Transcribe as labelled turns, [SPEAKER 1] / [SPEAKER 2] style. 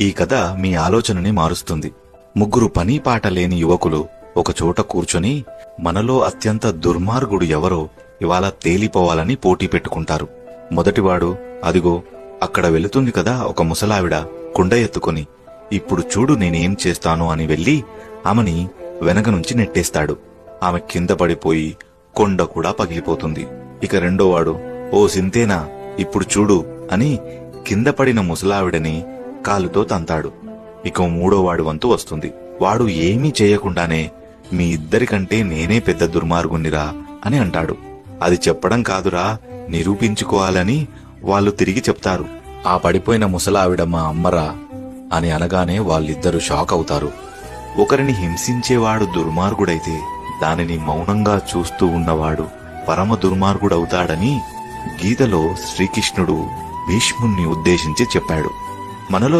[SPEAKER 1] ఈ కథ మీ ఆలోచనని మారుస్తుంది. ముగ్గురు పని పాట లేని యువకులు ఒకచోట కూర్చొని మనలో అత్యంత దుర్మార్గుడు ఎవరో ఇవాళ తేలిపోవాలని పోటీ పెట్టుకుంటారు. మొదటివాడు, అదిగో అక్కడ వెళుతుంది కదా ఒక ముసలావిడ కుండ ఎత్తుకుని, ఇప్పుడు చూడు నేనేం చేస్తాను అని వెళ్లి ఆమెని వెనక నుంచి నెట్టేస్తాడు. ఆమె కింద పడిపోయి కొండ కూడా పగిలిపోతుంది. ఇక రెండోవాడు, ఓ సింతేనా ఇప్పుడు చూడు అని కింద పడిన ముసలావిడని కాలుతో తంతాడు. ఇక మూడోవాడు వంతు వస్తుంది. వాడు ఏమీ చేయకుండానే మీ ఇద్దరికంటే నేనే పెద్ద దుర్మార్గునిరా అని అంటాడు. అది చెప్పడం కాదురా, నిరూపించుకోవాలని వాళ్ళు తిరిగి చెప్తారు. ఆ పడిపోయిన ముసలావిడ మా అమ్మరా అని అనగానే వాళ్ళిద్దరూ షాక్ అవుతారు. ఒకరిని హింసించేవాడు దుర్మార్గుడైతే దానిని మౌనంగా చూస్తూ ఉన్నవాడు పరమ దుర్మార్గుడవుతాడని గీతలో శ్రీకృష్ణుడు భీష్ముణ్ణి ఉద్దేశించి చెప్పాడు. మనలో